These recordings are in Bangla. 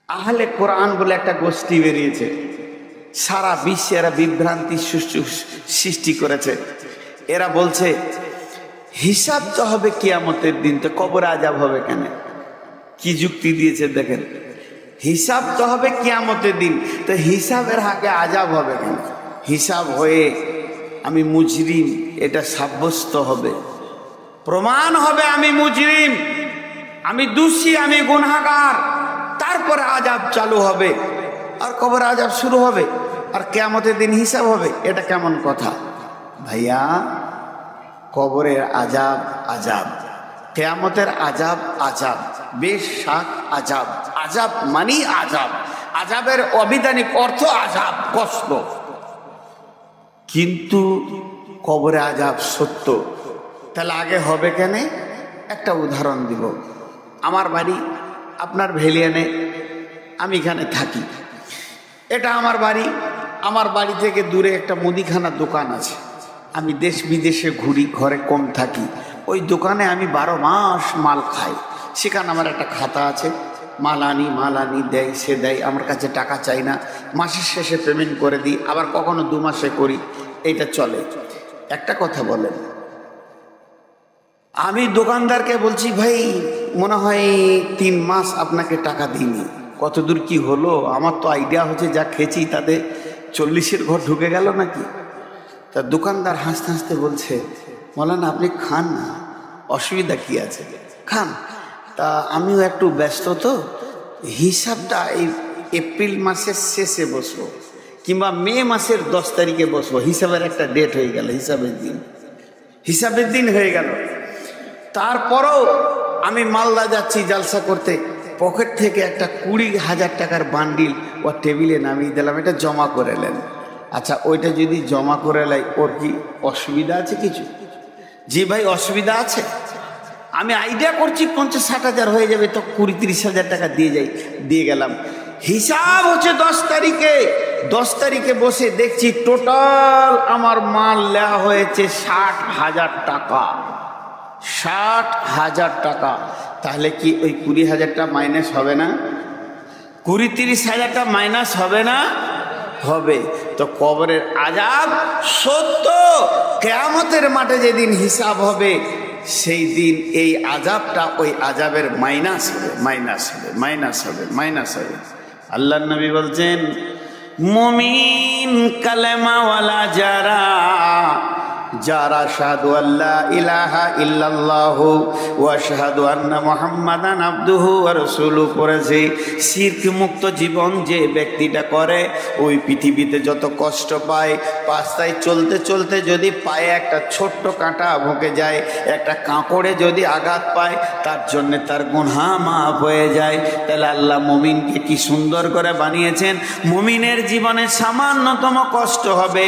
আহলে কোরআন বলে একটা গোষ্ঠী বেরিয়েছে, সারা বিশ্বে এরা বিভ্রান্তি সৃষ্টি করেছে। এরা বলছে হিসাব তো হবে কিয়ামতের দিন, তো কবরে আযাব হবে কেন? কি যুক্তি দিয়েছে দেখেন, হিসাব তো হবে কিয়ামতের দিন, তো হিসাবের আগে আযাব হবে কেন? হিসাব হয়ে আমি মুজরিম এটা সাব্যস্ত হবে, প্রমাণ হবে আমি মুজরিম, আমি দোষী, আমি গুনাহগার, তারপরে আযাব চালু হবে, আর কবরে আযাব শুরু হবে, আর কিয়ামতের দিন হিসাব হবে। এটা কেমন কথা ভাইয়া? কবরের আযাব আযাব, কিয়ামতের আযাব আযাব, বেশ শাক আযাব। আযাব মানে আযাব, আযাবের অবিধানিক অর্থ আযাব, কষ্ট। কিন্তু কবরে আযাব সত্য, তাহলে আগে হবে কেন? একটা উদাহরণ দিব। আমার বাড়ি আপনার ভেলিয়ানে, আমি এখানে থাকি, এটা আমার বাড়ি। আমার বাড়ি থেকে দূরে একটা মুদিখানার দোকান আছে। আমি দেশ বিদেশে ঘুরি, ঘরে কম থাকি, ওই দোকানে আমি 12 মাস মাল খাই। সেখানে আমার একটা খাতা আছে, মাল আনি দেয়, সে দেয়, আমার কাছে টাকা চাই না, মাসের শেষে পেমেন্ট করে দিই, আবার কখনো 2 মাসে করি, এইটা চলে। একটা কথা বলেন, আমি দোকানদারকে বলছি ভাই মনে হয় 3 মাস আপনাকে টাকা দিইনি, কতদূর কি হলো? আমার তো আইডিয়া হচ্ছে যা খেয়েছি তাতে 40-এর ঘর ঢুকে গেল নাকি। তা দোকানদার হাসতে হাসতে বলছে, মৌলানা আপনি খান না, অসুবিধা কি আছে, খান। তা আমিও একটু ব্যস্ত, তো হিসাবটা এই এপ্রিল মাসের শেষে বসবো, কিংবা মে মাসের 10 তারিখে বসবো। হিসাবের একটা ডেট হয়ে গেল, হিসাবের দিন হয়ে গেল। তারপরও আমি মালদা যাচ্ছি জালসা করতে, পকেট থেকে একটা 20,000 টাকার বান্ডিল ও টেবিলে নামিয়ে দিলাম, এটা জমা করে নেন। আচ্ছা, ওইটা যদি জমা করে লাই, ওর কি অসুবিধা আছে কিছু? জি ভাই, অসুবিধা আছে। আমি আইডিয়া করছি 50-60 হাজার হয়ে যাবে, তো 20-30 হাজার টাকা দিয়ে গেলাম। হিসাব হচ্ছে 10 তারিখে। 10 তারিখে বসে দেখছি টোটাল আমার মাল নেওয়া হয়েছে 60,000 টাকা। 60,000 টাকা। তাহলে কি ওই 20,000টা মাইনাস হবে না? 20-30 হাজারটা মাইনাস হবে না? হবে। তো কবরের আযাব সত্য, কিয়ামতের মাঠে যেদিন হিসাব হবে সেই দিন এই আযাবটা ওই আযাবের মাইনাস হবে। আল্লাহর নবী বলছেন, মুমিন কালেমাওয়ালা যারা শাহাদু আল্লা ইলাহা ইল্লাল্লাহু ওয়া শাহাদু আন্না মুহাম্মাদান আবদুহু ওয়া রাসূলুহু পড়েছে, শিরক মুক্ত জীবন যে ব্যক্তিটা করে, ওই পৃথিবীতে যত কষ্ট পায়, রাস্তায় চলতে চলতে যদি পায়ে একটা ছোট্ট কাঁটা ঢুকে যায়, একটা কাঁকড়ে যদি আঘাত পায়, তার জন্যে তার গুনাহ মাফ হয়ে যায়। তাহলে আল্লাহ মুমিনকে কি সুন্দর করে বানিয়েছেন। মুমিনের জীবনে সামান্যতম কষ্ট হবে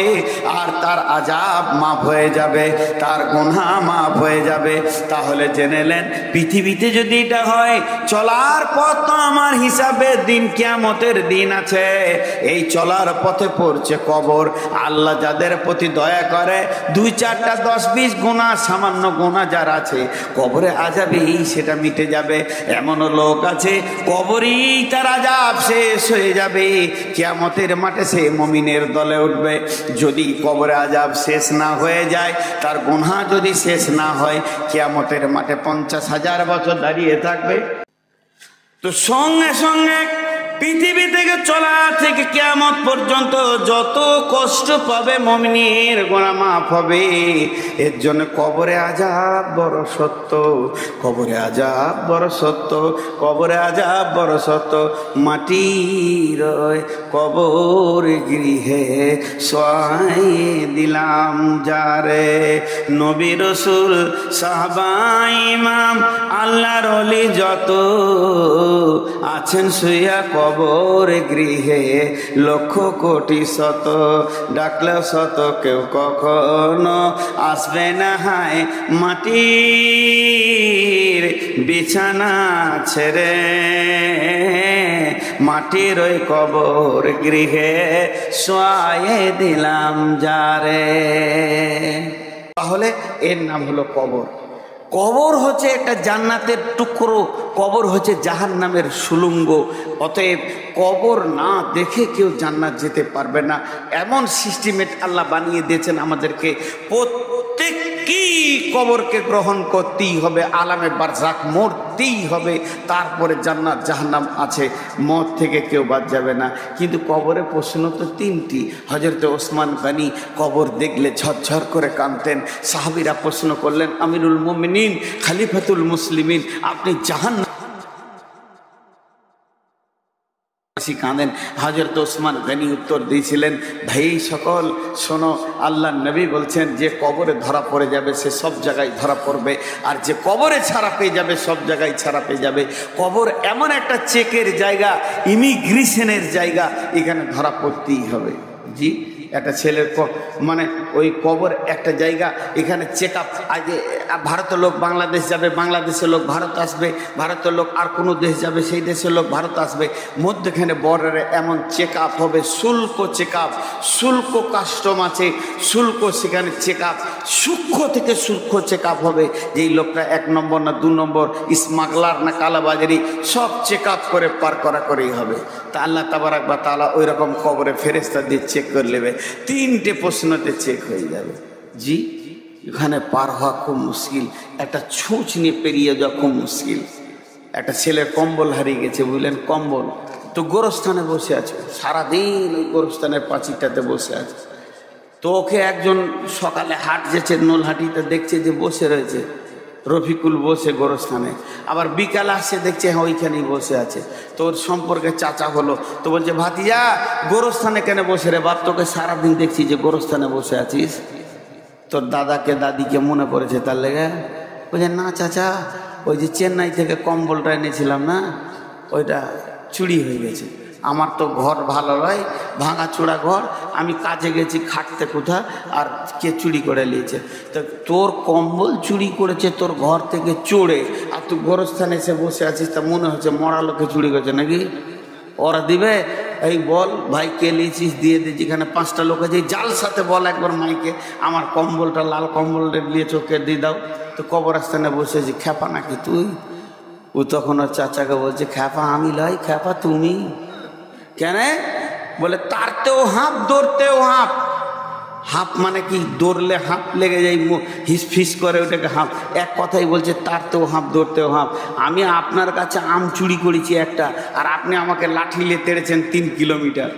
আর তার আযাব মাফ হয়ে যাবে, তার গুনাহ মাফ হয়ে যাবে। তাহলে জেনে নেন, পৃথিবীতে যদি এটা হয়, চলার পথ তো আমার হিসাবের দিন, কিয়ামতের দিন আছে। এই চলার পথে পড়ছে কবর। আল্লাহ যাদের প্রতি দয়া করে, 2-4টা 10-20 গুনাহ, সামান্য গুনাহ যার আছে, কবরে আযাবেই সেটা মিটে যাবে। এমনও লোক আছে কবরেই তার আযাব শেষ হয়ে যাবে, কিয়ামতের মাঠে সে মুমিনের দলে উঠবে। যদি কবরে আযাব শেষ না হয়ে যায়, তার গুনাহ যদি শেষ না হয়, কিয়ামতের মাঠে 50,000 বছর দাঁড়িয়ে থাকবে। তো সঙ্গে সঙ্গে পৃথিবী থেকে চলা থেকে কিয়ামত পর্যন্ত যত কষ্ট পাবে মুমিনের গুনাহ মাফ হবে। এর জন্য কবরে আযাব বড় সত্য, কবরে আযাব বড় সত্য, কবরে আযাব বড় সত্য। মাটির কবর গৃহে শোয়াইয়ে দিলাম যারে, নবী রাসূল সাহাবা ইমাম আল্লাহর ওলি যত আছেন শুইয়া কবর গৃহে, লক্ষ কোটি শত ডাকলেও শত কেউ কখনো আসবে না হায় মাটির বিছানা ছেড়ে, মাটির ওই কবর গৃহে শোয়াইয়ে দিলাম যারে। তাহলে এর নাম হলো কবর। কবর হচ্ছে একটা জান্নাতের টুকরো, কবর হচ্ছে জাহান্নামের সুলঙ্গ। অতএব কবর না দেখে কেউ জান্নাত যেতে পারবে না, এমন সিস্টেমেট আল্লাহ বানিয়ে দিয়েছেন আমাদেরকে। প্রত্যেককেই কবরকে গ্রহণ করতেই হবে, আলামে বারজাক মরতেই হবে, তারপরে জান্নাত জাহান্নাম আছে, মত থেকে কেউ বাদ যাবে না। কিন্তু কবরে প্রশ্ন তো তিনটি। হযরত ওসমান গনি কবর দেখলে ঝরঝর করে কাঁদতেন। সাহাবীরা প্রশ্ন করলেন, আমিরুল মুমিনিন, খলিফাতুল মুসলিমিন, আপনি জাহান্নাম কাঁদেন? হযরত ওসমান গনি উত্তর দিয়েছিলেন, ভাই সকল শোনো, আল্লাহ নবী বলছেন যে কবরে ধরা পড়ে যাবে সে সব জায়গায় ধরা পড়বে, আর যে কবরে ছাড়া পেয়ে যাবে সব জায়গায় ছাড়া পেয়ে যাবে। কবর এমন একটা চেকের জায়গা, ইমিগ্রেশনের জায়গা, এখানে ধরা পড়তেই হবে। জি, একটা ছেলের মানে ওই কবর একটা জায়গা, এখানে চেক আপ। আগে ভারতের লোক বাংলাদেশ যাবে, বাংলাদেশের লোক ভারত আসবে, ভারতের লোক আর কোনো দেশ যাবে, সেই দেশের লোক ভারত আসবে, মধ্যখানে বর্ডারে এমন চেক আপ হবে, শুল্ক চেক আপ, শুল্ক কাস্টম আছে, শুল্ক সেখানে চেক আপ, সূক্ষ্ম থেকে সূক্ষ্ম চেক আপ হবে, যেই লোকটা 1 নম্বর না 2 নম্বর, স্মাগলার না কালাবাজারি, সব চেক আপ করে পার করা করেই হবে। তা আল্লাহ তাবারাক ওয়া তাআলা ওই রকম কবরে ফেরেশতা দিয়ে চেক করে নেবে, 3টে প্রশ্নতে চেক হয়ে যাবে। জি, এখানে পার হওয়া খুব মুশকিল, একটা ছুঁচ নিয়ে পেরিয়ে যাওয়া খুব মুশকিল। একটা ছেলের কম্বল হারিয়ে গেছে, বুঝলেন, কম্বল তো গোরস্থানে বসে আছে, সারাদিন ওই গোরস্থানের পাঁচিরটাতে বসে আছে। তো ওকে একজন সকালে হাট যেছে, নোলহাটিতে দেখছে যে বসে রয়েছে রফিকুল, বসে গোরস্থানে, আবার বিকাল আসছে দেখছে হ্যাঁ ওইখানেই বসে আছে। তো ওর সম্পর্কে চাচা হলো, তো বলছে, ভাতিজা গোরস্থানে কেন বসে রে বাপ, তোকে সারাদিন দেখছি যে গোরস্থানে বসে আছিস, তোর দাদাকে দাদিকে মনে পড়েছে তার লেগে? বলছে, না চাচা, ওই যে চেন্নাই থেকে কম্বলটা এনেছিলাম না, ওইটা চুরি হয়ে গেছে। আমার তো ঘর ভালো নয়, ভাঙা চূড়া ঘর, আমি কাজে গেছি খাটতে কোথা, আর কে চুরি করে নিয়েছে। তো তোর কম্বল চুরি করেছে তোর ঘর থেকে চড়ে, আর তুই গোরস্থানে এসে বসে আছিস, তা মনে হচ্ছে মরা লোকে চুরি করেছে নাকি? ওরা দিবে? এই বল ভাই কে নিয়েছিস, দিয়ে দে। যেখানে 5টা লোক আছে, জাল সাথে বল একবার মাইকে, আমার কম্বলটা, লাল কম্বলটা নিয়ে চোখে দিয়ে দাও। তো কবরস্থানে বসে আছি, খ্যাপা নাকি তুই? ও তখন ওর চাচাকে বলছে, খ্যাপা আমি লয়, খ্যাপা তুমি। কেন? বলে, তারতেও হাঁপ, দৌড়তেও হাঁপ। হাঁপ মানে কি? দৌড়লে হাঁপ লেগে যায়, হিস ফিস করে, ওটাকে হাঁপ। এক কথাই বলছে, তারতেও হাঁপ, দৌড়তেও হাঁপ। আমি আপনার কাছে আম চুরি করেছি একটা, আর আপনি আমাকে লাঠি নিয়ে তেড়েছেন 3 কিলোমিটার।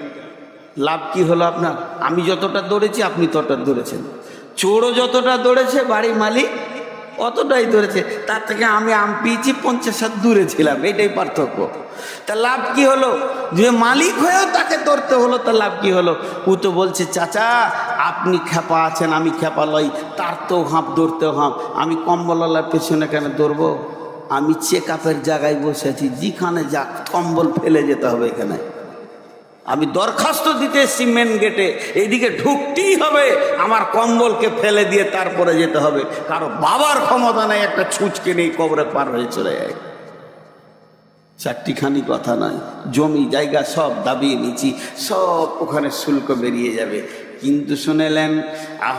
লাভ কি হলো আপনার? আমি যতটা দৌড়েছি আপনি ততটা দৌড়েছেন, চোরও যতটা দৌড়েছে বাড়ি মালিক অতটাই ধরেছে, তার থেকে আমি আম পেয়েছি 50 হাত দূরে ছিলাম, এটাই পার্থক্য। তা লাভ কি হলো? যে মালিক হয়েও তাকে ধরতে হলো, তা লাভ কি হলো? ও তো বলছে, চাচা আপনি খ্যাপা আছেন, আমি খ্যাপা লই, তার তো হাঁপ, দৌড়তেও হাঁপ। আমি কম্বলওয়ালার পেছনে কেন দৌড়বো? আমি চেক আপের জায়গায় বসে আছি, যেখানে যাক কম্বল ফেলে যেতে হবে। এখানে আমি দরখাস্ত দিতে এসেছি মেন গেটে, এইদিকে ঢুকতেই হবে, আমার কম্বলকে ফেলে দিয়ে তারপরে যেতে হবে। কারো বাবার ক্ষমতা নেই একটা ছুঁচকে নেই কবরে পার হয়ে চলে যায়। 4টিখানি কথা নয়, জমি জায়গা সব দাবিয়ে নিচ্ছি, সব ওখানে শুল্ক বেরিয়ে যাবে। কিন্তু শুনেলেন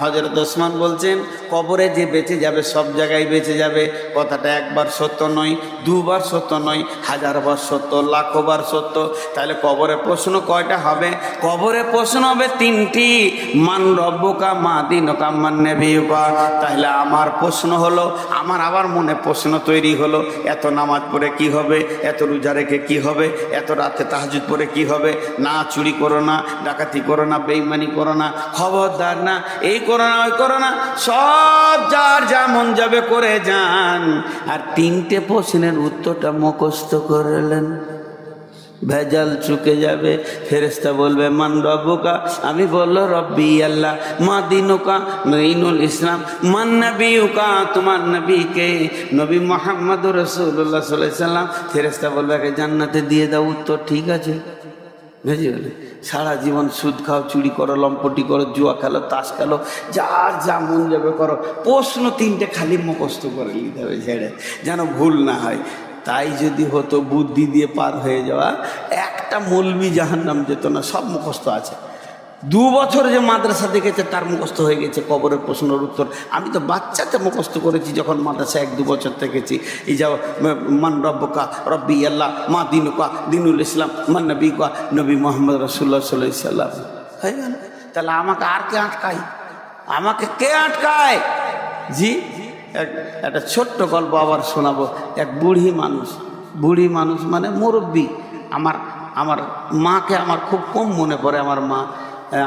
হযরত ওসমান বলছেন, কবরে যে বেঁচে যাবে সব জায়গায় বেঁচে যাবে। কথাটা একবার সত্য নয়, 2বার সত্য নয়, 1000বার সত্য, লাখবার সত্য। তাহলে কবরে প্রশ্ন কয়টা হবে? কবরে প্রশ্ন হবে 3টি। মান রব্বুকা, মা দীনুকা, মান নবিয়ুকা। তাহলে আমার প্রশ্ন হলো, আমার আবার মনে প্রশ্ন তৈরি হলো, এত নামাজ পড়ে কি হবে, এত রোজা রেখে কি হবে, এত রাতে তাহাজ্জুদ পড়ে কি হবে, না চুরি করো না, ডাকাতি করো না, বেঈমানি করো না, খবরদার না, এই করো না, ওই করো না, সব যার যা মন যাবে করে যান। আর 3টে প্রশ্নের উত্তরটা মুখস্থ করলেন, ভেজাল চুকে যাবে। ফেরেশতা বলবে, মান রব্বুকা, আমি বললো রব্বি আল্লাহ। মা দীনুকা, দীনুল ইসলাম। মান নবিয়ুকা, তোমার নবীকে, নবী মুহাম্মদুর রাসূলুল্লাহ সাল্লাল্লাহু আলাইহি সাল্লাম। ফেরেশতা বলবে, জান্নাতে দিয়ে দাও। উত্তর ঠিক আছে। বুঝে গেলে? সারা জীবন সুদ খাও, চুরি করো, লম্পটি করো, জুয়া খেলো, তাস খেলো, যার যা মন যাবে করো, প্রশ্ন 3টে খালি মুখস্থ করে নিতে হবে ছেড়ে, যেন ভুল না হয়। তাই যদি হতো বুদ্ধি দিয়ে পার হয়ে যাওয়া, একটা মৌলবি জাহান্নাম যেত না, সব মুখস্থ আছে। 2 বছর যে মাদ্রাসা দেখেছে তার মুখস্থ হয়ে গেছে কবরের প্রশ্নের উত্তর। আমি তো বাচ্চাতে মুখস্থ করেছি যখন মাদ্রাসা 1-2 বছর থেকেছি। এই যা মান রব্বুকা রব্বি আল্লাহ, মা দিনুকা দিনুল ইসলাম, মান নবীকা নবী মোহাম্মদ রাসূলুল্লাহ সাল্লাল্লাহু আলাইহি সাল্লাম হয়ে গেল। তাহলে আমাকে আর কে আটকায়? আমাকে কে আটকায়? জি, একটা ছোট্ট গল্প আবার শোনাবো। এক বুড়ি মানুষ মানে মুরব্বী। আমার মাকে আমার খুব কম মনে পড়ে। আমার মা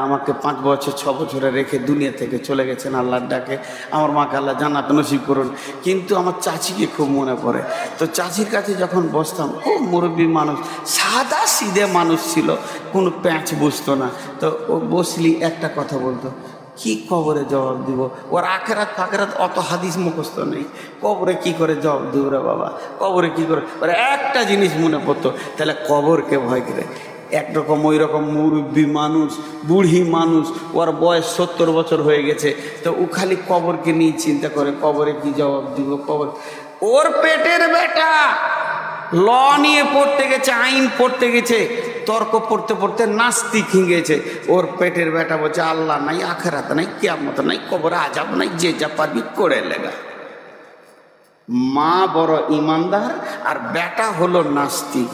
আমাকে 5 বছর 6 বছরে রেখে দুনিয়া থেকে চলে গেছেন আল্লাহর ডাকে। আমার মাকে আল্লাহ জান্নাত নসিব করুন। কিন্তু আমার চাচিকে খুব মনে পড়ে। তো চাচির কাছে যখন বসতাম, খুব মুরব্বী মানুষ, সাদা সিধে মানুষ ছিল, কোনো প্যাঁচ বুঝতো না। তো ও বসলি একটা কথা বলতো, কি কবরে জবাব দিব? ওর আখেরাত ফাকেরাত অত হাদিস মুখস্থ নেই, কবরে কি করে জবাব দিব রে বাবা, কবরে কি করে? ওর একটা জিনিস মনে পড়তো, তাহলে কবরকে ভয় করে। একরকম ওই রকম মুরব্বী মানুষ, বুড়ি মানুষ, ওর বয়স 70 বছর হয়ে গেছে। তো ও খালি কবরকে নিয়ে চিন্তা করে, কবরে কি জবাব দিব, কবর। ওর পেটের বেটা ল নিয়ে পড়তে গেছে, আইন পড়তে গেছে, তর্ক পড়তে পড়তে নাস্তিক হয়ে গেছে। ওর পেটের বেটা বলছে আল্লাহ নাই, আখেরাত নাই, কিয়ামত নাই, কবরে আযাব নাই, যে যা পারবি করে লেগা। মা বড় ইমানদার আর বেটা হলো নাস্তিক।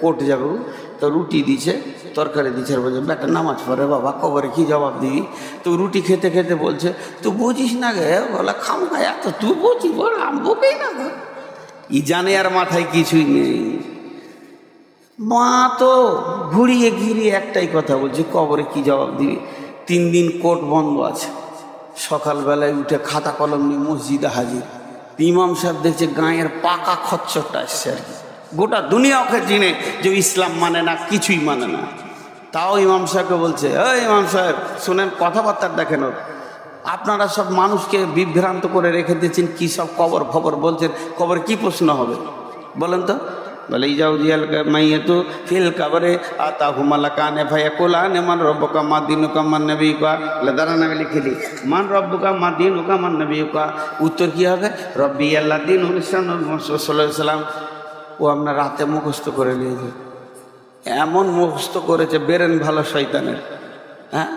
কোর্ট যাবো, তো রুটি দিছে, তরকারি দিছে, বলছে বেটা নামাজ পড়ে বাবা, কবরে কি জবাব দিবি? তো রুটি খেতে খেতে বলছে তুই বুঝিস না গে, বলা খাম খায়া তো তুই বুঝি, বল আমি বুকেই না গো। ই জানে আর মাথায় কিছুই নেই। মা তো ঘুরিয়ে ঘিরিয়ে একটাই কথা বলছে, কবরে কি জবাব দিবি? 3 দিন কোর্ট বন্ধ আছে। সকালবেলায় উঠে খাতা কলম নিয়ে মসজিদে হাজির। ইমাম সাহেব দেখছে গাঁয়ের পাকা খচ্চরটা আসছে আর কি। গোটা দুনিয়া ওকে চিনে যে ইসলাম মানে না, কিছুই মানে না। তাও ইমাম সাহেবকে বলছে, এই ইমাম সাহেব শোনেন, কথাবার্তা দেখেন, আপনারা সব মানুষকে বিভ্রান্ত করে রেখে দিয়েছেন, কী সব কবর খবর বলছেন, কবর কি প্রশ্ন হবে বলেন তো? বলে ইজাউ জিয়াল মাইয়াতু ফিল কবরে আতাহু মালাকানে ফায়াকুলানে মান রব্বুকা মা দিনুকা মান নবিয়ুকা। বলে দাঁড়ান আমি লিখিলি, মান রব্বুকা মা দিনুকা মান নবিয়ুকা। উত্তর কি হবে? রব্বি আল্লাহ দিনুল ইসলাম সাল্লাল্লাহু আলাইহি সাল্লাম। ও আপনার রাতে মুখস্থ করে নিয়েছে, এমন মুখস্থ করেছে বেরেন ভালো শয়তানের। হ্যাঁ,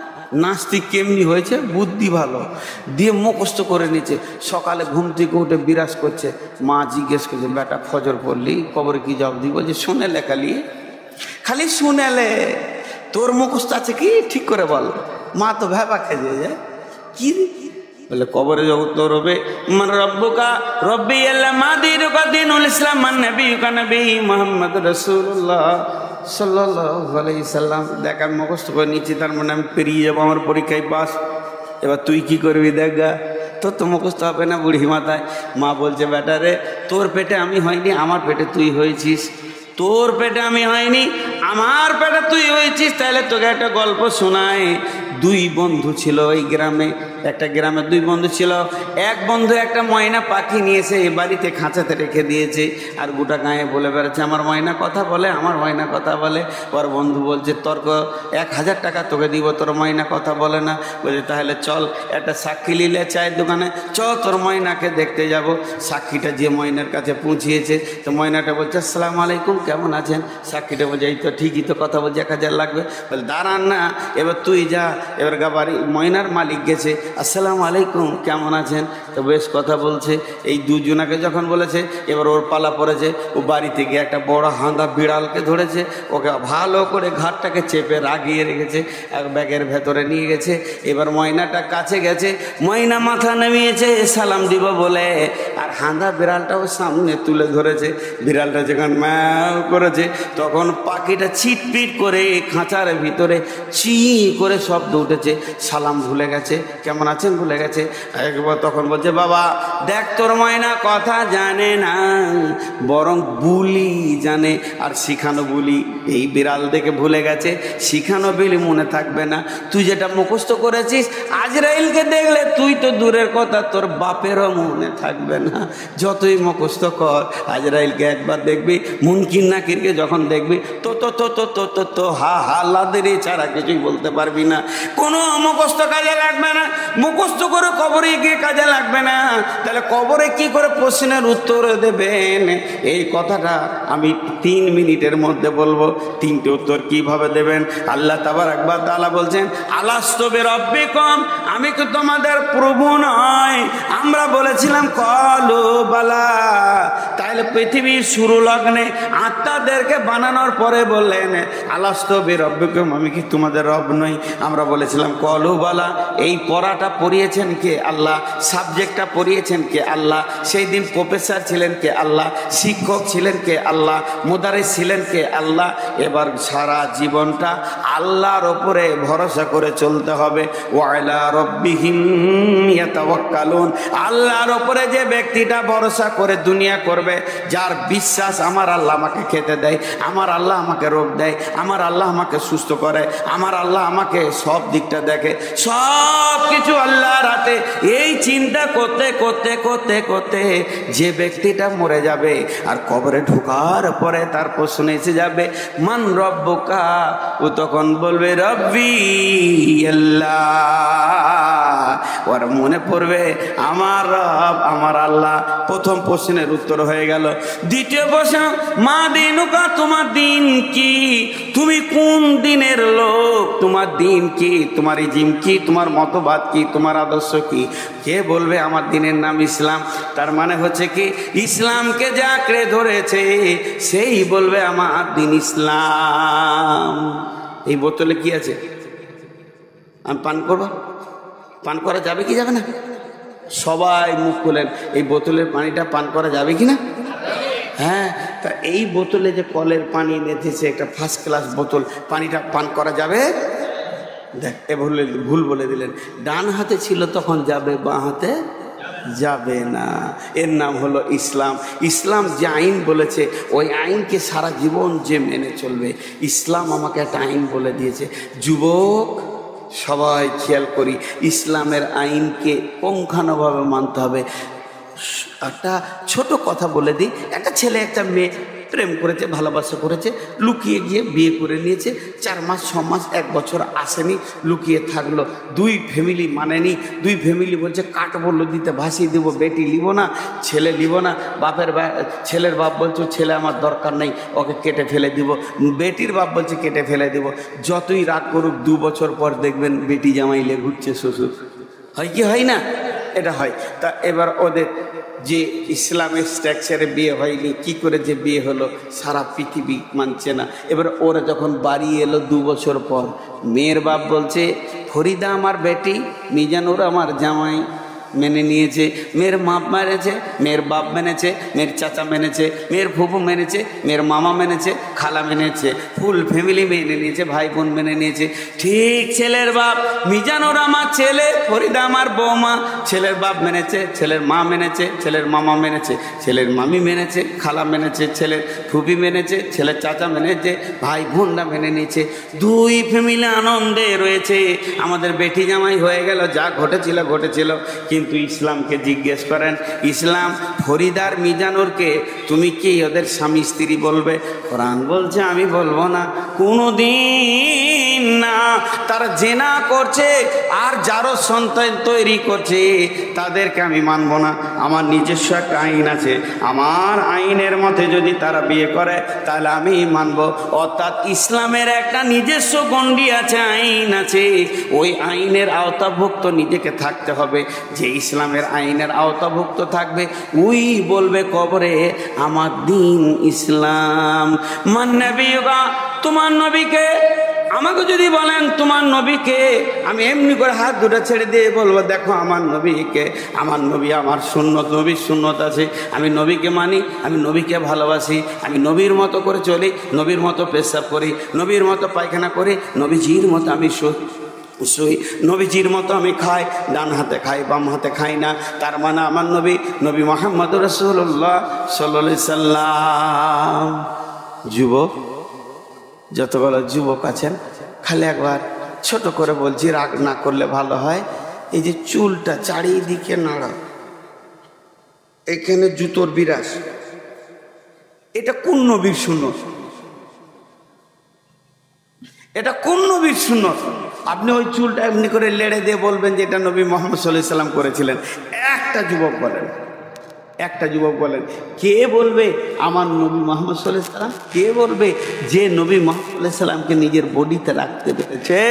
নাস্তিক কেমনি হয়েছে, বুদ্ধি ভালো দিয়ে মুখস্থ করে নিয়েছে। সকালে ঘুম থেকে উঠে বিরাজ করছে। মা জিজ্ঞেস করছে বেটা ফজর পড়লি, কবরে কি জবাব দিব? যে শুনে লে, খালি শুনেলে, তোর মুখস্থ আছে কি ঠিক করে বল। মা তো ভেবা খেয়ে যায়, কি বলে কবরে উত্তর হবে মান রব্বুকা রব্বি আল্লাহ মা দিনুকা দিনুল ইসলাম মান নবিয়ুকা নবী মুহাম্মদ রাসূলুল্লাহ সাল্লাল্লাহু আলাইহি সাল্লাম। দেখ আমি মুখস্থ করে নিচ্ছি, তার মানে আমি পেরিয়ে যাবো, আমার পরীক্ষায় পাস। এবার তুই কি করবি দেখ গা, তোর তো মুখস্থ হবে না বুড়ি মাথায়। মা বলছে বেটা রে, তোর পেটে আমি হয়নি, আমার পেটে তুই হয়েছিস। তোর পেটে আমি হয়নি, আমার পেটে তুই হয়েছিস। তাহলে তোকে একটা গল্প শোনায়। 2 বন্ধু ছিল ওই গ্রামে। একটা গ্রামে 2 বন্ধু ছিল। এক বন্ধু একটা ময়না পাখি নিয়েছে, এই বাড়িতে খাঁচাতে রেখে দিয়েছে, আর গোটা গায়ে বলে বেড়াচ্ছে আমার ময়না কথা বলে, আমার ময়না কথা বলে। ওর বন্ধু বলছে তর্ক 1000 টাকা তোকে দিব, তোর ময়না কথা বলে না। বলছে তাহলে চল একটা সাক্ষী নিলে চায়ের দোকানে, চ তোর ময়নাকে দেখতে যাব। সাক্ষীটা যে ময়নার কাছে পৌঁছিয়েছে, তো ময়নাটা বলছে আসসালামু আলাইকুম, কেমন আছেন? সাক্ষীটা বলছে এই তো ঠিকই তো কথা বলছে, 1000 লাগবে। বলে দাঁড়ান না, এবার তুই যা। এবার বাড়ি ময়নার মালিক গেছে, আসসালামু আলাইকুম, কেমন আছেন? তো বেশ কথা বলছে। এই 2 জনাকে যখন বলেছে, এবার ওর পালা পড়েছে। ও বাড়িতে গিয়ে একটা বড় হাঁদা বিড়ালকে ধরেছে, ওকে ভালো করে ঘাটটাকে চেপে রাগিয়ে রেখেছে, এক ব্যাগের ভেতরে নিয়ে গেছে। এবার ময়নাটা কাছে গেছে, ময়না মাথা নামিয়েছে সালাম দিব বলে, আর হাঁদা বিড়ালটাও সামনে তুলে ধরেছে। বিড়ালটা যখন ম্যাও করেছে, তখন পাখিটা ছিটপিট করে খাঁচার ভিতরে চি করে শব্দ উঠেছে। সালাম ভুলে গেছে, কেমন আছেন ভুলে গেছে। একবার তখন বলছে বাবা দেখ তোর ময়না কথা জানে না, বরং বুলি জানে, আর শিখানো বুলি। এই বিড়াল দেখে ভুলে গেছে, শিখানো বিলি মনে থাকবে না। তুই যেটা মুখস্থ করেছিস, আজরাইলকে দেখলে তুই তো দূরের কথা, তোর বাপেরও মনে থাকবে না। যতই মুখস্থ কর, আজরাইলকে একবার দেখবি, মুনকির নাকিরকে যখন দেখবি, তো তো তো তো তো তো হা হা লাদের ছাড়া কিছুই বলতে পারবি না। কোনো মুখস্থ কাজে লাগবে না। মুখস্থ করে কবরে গিয়ে কাজে লাগবে না, তাহলে কবরে কি করে প্রশ্নের উত্তর দেবেন? এই কথাটা আমি 3 মিনিটের মধ্যে বলবো। 3টে উত্তর কিভাবে দেবেন? আল্লাহ তাবারক ওয়া তাআলা বলছেন, আলাস্তু বিরাব্বিকুম, আমি কি তোমাদের প্রভু নয়? আমরা বলেছিলাম ক্বালু বালা। তাহলে পৃথিবীর শুরু লগ্নে আত্মাদেরকে বানানোর পরে বললেন আলাস্তু বিরাব্বিকুম, আমি কি তোমাদের রব নই? আমরা বলেছিলাম ক্বালু বালা। এই পড়াটা পড়িয়েছেন কে? আল্লাহ। সাবজেক্টটা পড়িয়েছেন কে? আল্লাহ। সেই দিন প্রফেসর ছিলেন কে? আল্লাহ। শিক্ষক ছিলেন কে? আল্লাহ। মুদারিস ছিলেন কে? আল্লাহ। এবার সারা জীবনটা আল্লাহর ওপরে ভরসা করে চলতে হবে। ওয়া আলা রাব্বিহিম ইয়াতাওয়াক্কালুন, আল্লাহর ওপরে যে ব্যক্তিটা ভরসা করে দুনিয়া করবে, যার বিশ্বাস আমার আল্লাহ আমাকে খেতে দেয়, আমার আল্লাহ আমাকে রোগ দেয়, আমার আল্লাহ আমাকে সুস্থ করে, আমার আল্লাহ আমাকে সব দিকটা দেখে, সব কিছু আল্লাহর হাতে, এই চিন্তা করতে করতে করতে করতে যে ব্যক্তিটা মরে যাবে আর কবরে ঢোকার পরে তার প্রশ্ন এসে যাবে মান রব্বুকা, ও তখন বলবে রব্বি আল্লাহ। ওর মনে পড়বে আমার রব আমার আল্লাহ। প্রথম প্রশ্নের উত্তর হয়ে গেল। দ্বিতীয় প্রশ্ন, মা দিনুকা, তোমার দিন কি? তুমি কোন দিনের লোক? তোমার দিন কি? তোমার ইজিম কি? তোমার মতবাদ কি? তোমার আদর্শ কি? কে বলবে আমার দিনের নাম ইসলাম? তার মানে হচ্ছে কি, ইসলামকে যে আঁকড়ে ধরেছে সেই বলবে আমার দিন ইসলাম। এই বোতলে কি আছে? আমি পান করবো? পান করা যাবে কি যাবে না? সবাই মুখ খুলেন। এই বোতলের পানিটা পান করা যাবে কি না? হ্যাঁ। তা এই বোতলে যে কলের পানি এনেছে, একটা ফার্স্ট ক্লাস বোতল, পানিটা পান করা যাবে? দেখ, এ ভুল বলে দিলেন। ডান হাতে ছিল তখন যাবে, বাঁ হাতে যাবে না। এর নাম হলো ইসলাম। ইসলাম যে আইন বলেছে ওই আইনকে সারা জীবন যে মেনে চলবে। ইসলাম আমাকে একটা আইন বলে দিয়েছে। যুবক সবাই খেয়াল করি, ইসলামের আইনকে পুঙ্খানুভাবে মানতে হবে। একটা ছোট কথা বলে দিই, একটা ছেলে একটা মেয়ে প্রেম করেছে, ভালোবাসা করেছে, লুকিয়ে গিয়ে বিয়ে করে নিয়েছে। 4 মাস 6 মাস 1 বছর আসেনি, লুকিয়ে থাকলো। 2 ফ্যামিলি মানেনি। 2 ফ্যামিলি বলছে কাটবো, দিতে ভাসিয়ে দেবো, বেটি লিব না, ছেলে লিব না। ছেলের বাপ বলছে ছেলে আমার দরকার নেই, ওকে কেটে ফেলে দিব। বেটির বাপ বলছে কেটে ফেলে দিব। যতই রাগ করুক 2 বছর পর দেখবেন বেটি জামাই লে ঘুরছে শ্বশুর। হয় কি হয় না? এটা হয়। তা এবার ওদের যে ইসলামের স্ট্রাকচারে বিয়ে হয়নি, কি করে যে বিয়ে হলো সারা পৃথিবী মানছে না। এবার ওরা যখন বাড়ি এলো 2 বছর পর, মেয়ের বাপ বলছে ফরিদা আমার বেটি, মিজানুর আমার জামাই। মেনে নিয়েছে। মেয়ের মা মেনেছে, মেয়ের বাপ মেনেছে, মেয়ের চাচা মেনেছে, মেয়ের ফুফু মেনেছে, মেয়ের মামা মেনেছে, খালা মেনেছে, ফুল ফ্যামিলি মেনে নিয়েছে, ভাই বোন মেনে নিয়েছে। ঠিক ছেলের বাপ মিজানুর আমার ছেলে, ফরিদা আমার বৌমা। ছেলের বাপ মেনেছে, ছেলের মা মেনেছে, ছেলের মামা মেনেছে, ছেলের মামি মেনেছে, খালা মেনেছে, ছেলের ফুফি মেনেছে, ছেলের চাচা মেনেছে, ভাই বোনরা মেনে নিয়েছে। 2 ফ্যামিলি আনন্দে রয়েছে। আমাদের বেটি জামাই হয়ে গেল, যা ঘটেছিল ঘটেছিল। কিন্তু ইসলামকে জিজ্ঞেস করেন, ইসলাম ফরিদার মিজানুরকে তুমি কি ওদের স্বামী স্ত্রী বলবে? কোরআন বলছে আমি বলবো না, কোনোদিন না। তারা জেনা করছে আর যারও সন্তান তৈরি করছে তাদেরকে আমি মানব না। আমার নিজস্ব একটা আইন আছে, আমার আইনের মতে যদি তারা বিয়ে করে তাহলে আমি মানব। অর্থাৎ ইসলামের একটা নিজস্ব গণ্ডি আছে, আইন আছে। ওই আইনের আওতাভুক্ত নিজেকে থাকতে হবে। যে ইসলামের আইনের আওতাভুক্ত থাকবে ওই বলবে কবরে আমার দিন ইসলাম। মান নবিয়্যুকা, তোমার নবীকে। আমাকে যদি বলেন তোমার নবীকে, আমি এমনি করে হাত দুটো ছেড়ে দিয়ে বলবো দেখো আমার নবীকে। আমার নবী আমার সুন্নত, নবীর সুন্নত আছে, আমি নবীকে মানি, আমি নবীকে ভালোবাসি, আমি নবীর মতো করে চলি, নবীর মতো পেশাব করি, নবীর মতো পায়খানা করি, নবীজির মতো আমি শুই, নবীজির মতো আমি খাই, ডান হাতে খাই বাম হাতে খাই না। তার মানে আমার নবী নবী মুহাম্মদুর রাসূলুল্লাহ সাল্লাল্লাহু আলাইহি সাল্লাম। যুবক, যতগুলো যুবক আছেন খালি একবার ছোট করে বলছি, রাগ না করলে ভালো হয়। এই যে চুলটা চারিদিকে নাড়া, এখানে জুতোর বিরাস, এটা কোন নবীর সুন্নত? এটা কোন নবীর সুন্নত? আপনি ওই চুলটা এমনি করে লেড়ে দিয়ে বলবেন যে এটা নবী মোহাম্মদ সাল্লাল্লাহু আলাইহি সাল্লাম করেছিলেন। একটা যুবক বলেন, কে বলবে আমার নবী মোহাম্মদ সাল্লাল্লাহু আলাইহি সাল্লাম? কে বলবে যে নবী মোহাম্মদ সাল্লাল্লাহু আলাইহি সাল্লামকে নিজের বডিতে রাখতে পেরেছে?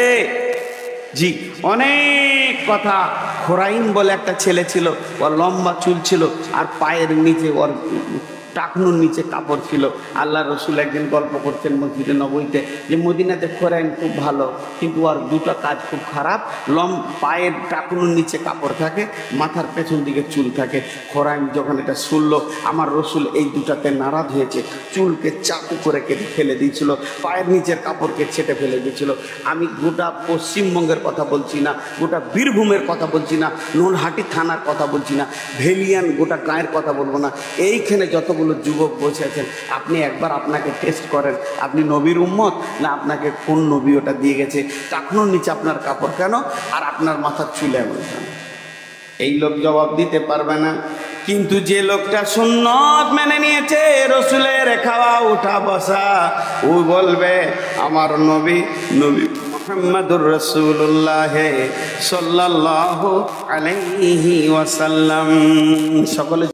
জি, অনেক কথা। খোরাইন বলে একটা ছেলে ছিল, ওর লম্বা চুল ছিল আর পায়ের নিচে ওর টাকনুর নিচে কাপড় ছিল। আল্লাহ রসুল একদিন গল্প করছেন মসজিদে নববীতে যে মদিনাতে খোরাইন খুব ভালো, কিন্তু ওর দুটো কাজ খুব খারাপ। পায়ের টাকনুর নিচে কাপড় থাকে, মাথার পেছন দিকে চুল থাকে। খোরাইন যখন এটা শুনলো, আমার রসুল এই দুটাতে নারাজ হয়েছে, চুলকে চাকু করে কেটে ফেলে দিয়েছিল, পায়ের নিচের কাপড়কে ছেটে ফেলে দিয়েছিল। আমি গোটা পশ্চিমবঙ্গের কথা বলছি না, গোটা বীরভূমের কথা বলছি না, নলহাটি থানার কথা বলছি না, ভেলিয়ান গোটা গায়ের কথা বলবো না। এইখানে যতগুলো যুবক বসে আছেন, আপনি একবার আপনাকে টেস্ট করেন, আপনি নবীর উম্মত না আপনাকে কোন নবী ওটা দিয়ে গেছে? টাকনুর নিচে আপনার কাপড় কেন আর আপনার মাথার চুল এমন কেন? এই লোক জবাব দিতে পারবে না। কিন্তু যে লোকটা সুন্নত মেনে নিয়েছে, রসুলের খাওয়া উঠা বসা, ও বলবে আমার নবী মুহাম্মাদুর রাসূলুল্লাহ সাল্লাল্লাহু আলাইহি ওয়াসাল্লাম। সকলে